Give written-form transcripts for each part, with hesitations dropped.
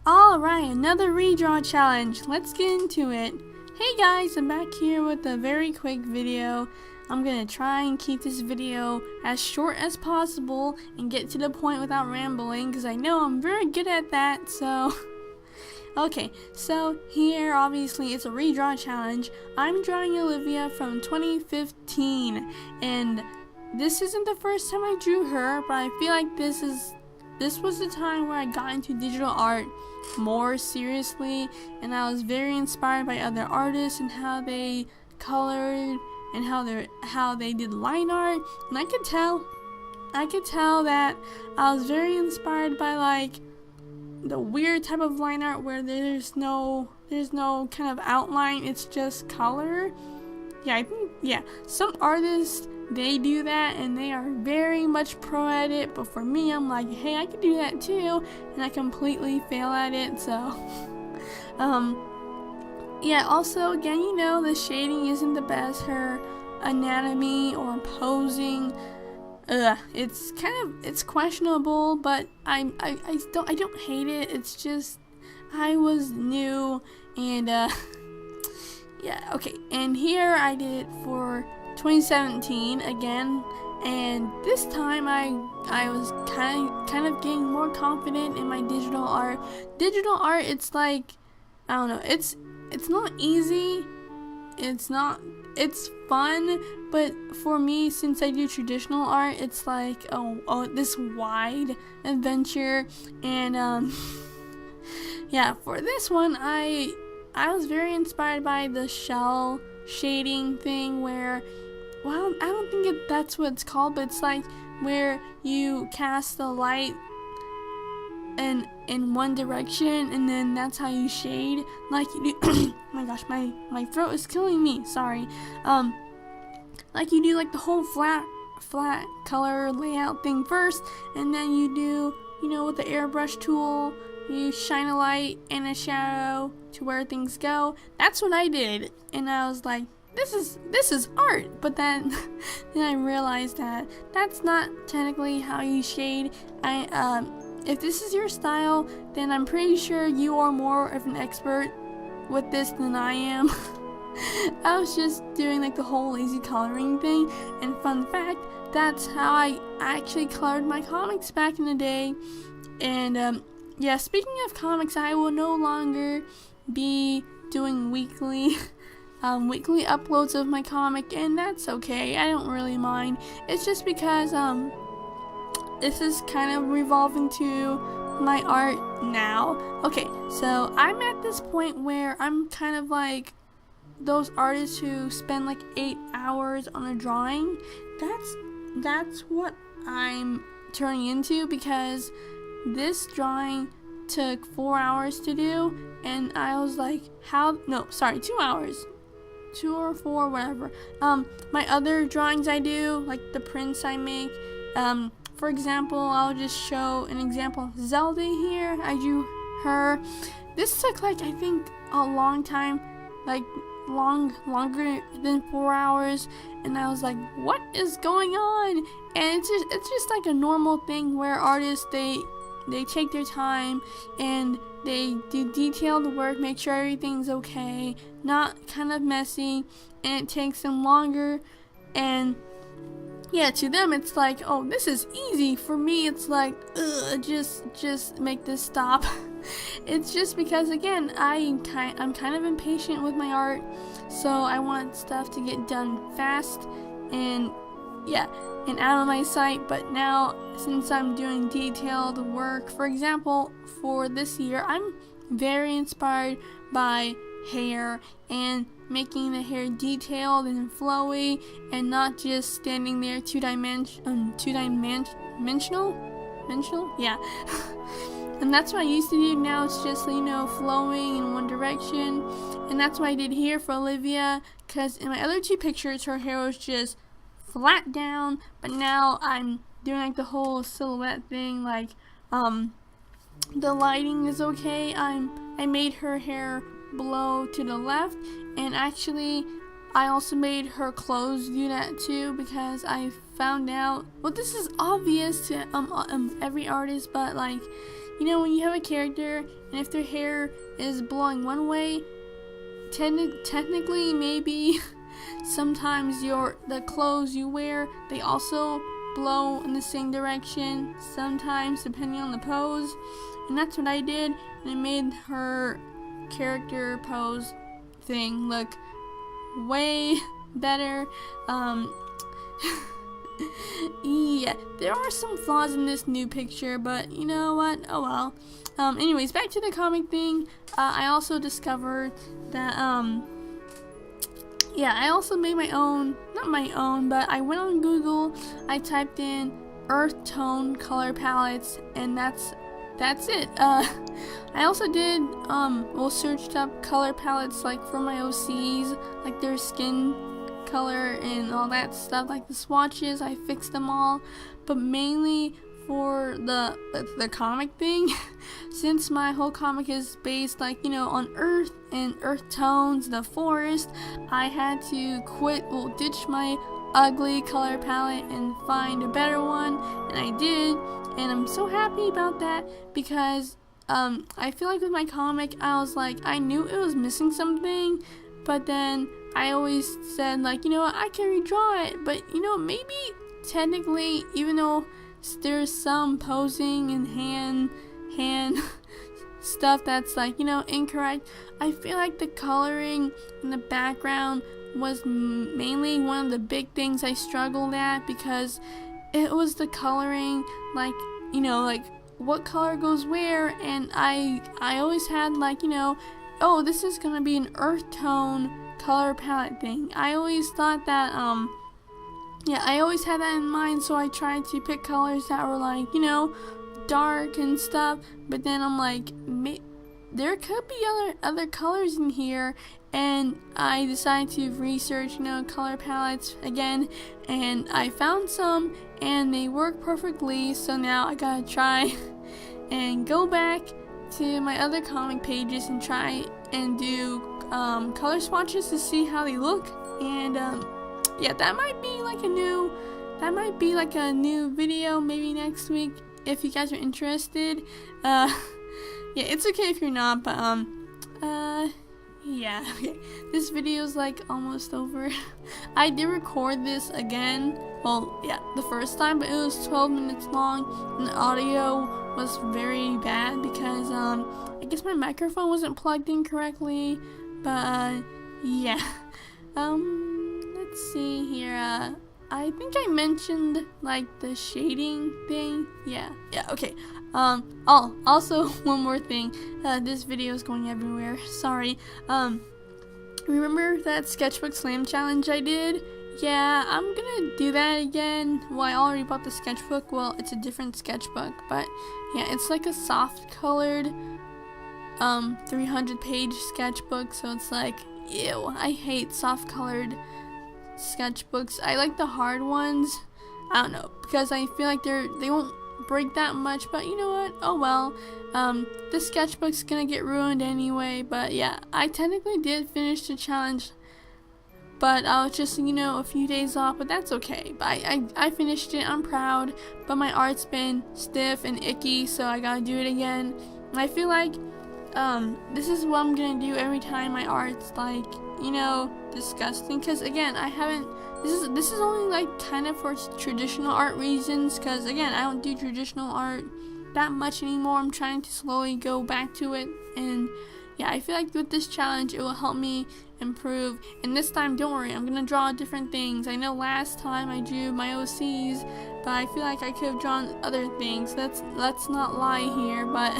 Alright, another redraw challenge. Let's get into it. Hey guys, I'm back here with a very quick video. I'm gonna try and keep this video as short as possible and get to the point without rambling, because I know I'm very good at that, so... Okay, so here obviously it's a redraw challenge. I'm drawing Olivia from 2015, and this isn't the first time I drew her, but I feel like this was the time where I got into digital art more seriously, and I was very inspired by other artists and how they colored and how they did line art, and I could tell that I was very inspired by like the weird type of line art where there's no kind of outline, it's just color. Yeah, some artists, they do that and they are very much pro at it, but for me, I'm like, hey, I could do that too, and I completely fail at it. So yeah, also again, you know, the shading isn't the best. Her anatomy or posing, it's questionable, but I don't hate it. It's just I was new, and yeah, okay. And here I did it for 2017 again, and this time I was kind of getting more confident in my digital art. Digital art, it's like, I don't know, it's not easy, it's fun, but for me, since I do traditional art, it's like oh this wide adventure. And yeah, for this one I was very inspired by the shell shading thing where, well, I don't think that's what it's called, but it's like where you cast the light in one direction, and then that's how you shade, like you do. Oh my gosh, my throat is killing me, sorry. Like you do like the whole flat color layout thing first, and then you do, you know, with the airbrush tool, you shine a light and a shadow to where things go. That's what I did, and I was like, this is art. But then I realized that that's not technically how you shade. If this is your style, then I'm pretty sure you are more of an expert with this than I am. I was just doing like the whole lazy coloring thing, and fun fact, that's how I actually colored my comics back in the day. And yeah, speaking of comics, I will no longer be doing weekly uploads of my comic, and that's okay. I don't really mind. It's just because this is kind of revolving to my art now. Okay, so I'm at this point where I'm kind of like those artists who spend like 8 hours on a drawing. That's what I'm turning into, because this drawing took 4 hours to do, and I was like, 2 hours. 2 or 4, whatever. My other drawings I do, like the prints I make, for example, I'll just show an example. Zelda here, I drew her. This took like, I think, a long time, like longer than 4 hours, and I was like, what is going on? And it's just like a normal thing where artists, they take their time and they do detailed work, make sure everything's okay, not kind of messy, and it takes them longer. And yeah, to them it's like, oh, this is easy. For me, it's like, just make this stop. It's just because, again, I'm kind of impatient with my art, so I want stuff to get done fast and yeah, and out of my sight. But now, since I'm doing detailed work, for example, for this year, I'm very inspired by hair and making the hair detailed and flowy and not just standing there two-dimensional, yeah. And that's what I used to do. Now it's just, you know, flowing in one direction, and that's what I did here for Olivia, because in my other two pictures her hair was just flat down, but now I'm doing like the whole silhouette thing, like the lighting is okay. I made her hair blow to the left, and actually I also made her clothes do that too, because I found out, well, this is obvious to every artist, but like, you know, when you have a character and if their hair is blowing one way, technically maybe sometimes the clothes you wear, they also blow in the same direction, sometimes depending on the pose. And that's what I did, and it made her character pose thing look way better. Yeah, there are some flaws in this new picture, but you know what, oh well. Anyways, back to the comic thing. I also discovered that yeah, I also made my own, not my own, but I went on Google, I typed in earth tone color palettes, and that's it. I also did searched up color palettes like for my OCs, like their skin color and all that stuff, like the swatches. I fixed them all, but mainly for the comic thing, since my whole comic is based, like, you know, on earth and earth tones, the forest, I had to ditch my ugly color palette and find a better one, and I did, and I'm so happy about that, because I feel like with my comic, I was like, I knew it was missing something, but then I always said, like, you know what, I can redraw it, but you know, maybe technically, even though there's some posing and hand stuff that's, like, you know, incorrect, I feel like the coloring in the background was mainly one of the big things I struggled at, because it was the coloring, like, you know, like what color goes where, and I always had, like, you know, oh, this is gonna be an earth tone color palette thing. I always thought that yeah, I always had that in mind, so I tried to pick colors that were, like, you know, dark and stuff, but then I'm like, there could be other colors in here, and I decided to research, you know, color palettes again, and I found some, and they work perfectly, so now I gotta try and go back to my other comic pages and try and do color swatches to see how they look, and yeah, that might be like a new video maybe next week if you guys are interested. Yeah, it's okay if you're not, but yeah, okay. This video's like almost over. I did record this again, well, yeah, the first time, but it was 12 minutes long, and the audio was very bad because I guess my microphone wasn't plugged in correctly, but yeah. Let's see here. I think I mentioned, like, the shading thing. Yeah, okay. Also, one more thing. This video is going everywhere. Sorry. Remember that sketchbook slam challenge I did? Yeah, I'm gonna do that again. Well, I already bought the sketchbook. Well, it's a different sketchbook, but yeah, it's like a soft colored 300-page sketchbook, so it's like, ew, I hate soft colored sketchbooks. I like the hard ones. I don't know, because I feel like they won't break that much, but you know what, oh well. This sketchbook's gonna get ruined anyway, but yeah, I technically did finish the challenge, but I was just, you know, a few days off, but that's okay. But I finished it, I'm proud, but my art's been stiff and icky, so I gotta do it again. And I feel like this is what I'm gonna do every time my art's, like, you know, disgusting, because again, this is only like kind of for traditional art reasons, because again, I don't do traditional art that much anymore. I'm trying to slowly go back to it, and yeah, I feel like with this challenge it will help me improve. And this time, don't worry, I'm gonna draw different things. I know last time I drew my OCs, but I feel like I could have drawn other things. Let's not lie here, but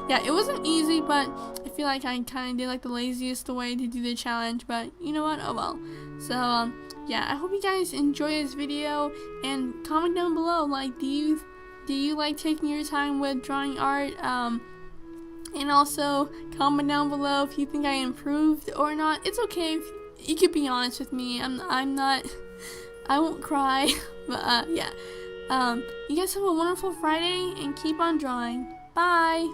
yeah, it wasn't easy, but I feel like I kind of did like the laziest way to do the challenge, but you know what, oh well. So yeah, I hope you guys enjoy this video, and comment down below, like, do you like taking your time with drawing art, and also comment down below if you think I improved or not. It's okay if you could be honest with me. I won't cry, but yeah, you guys have a wonderful Friday and keep on drawing. Bye.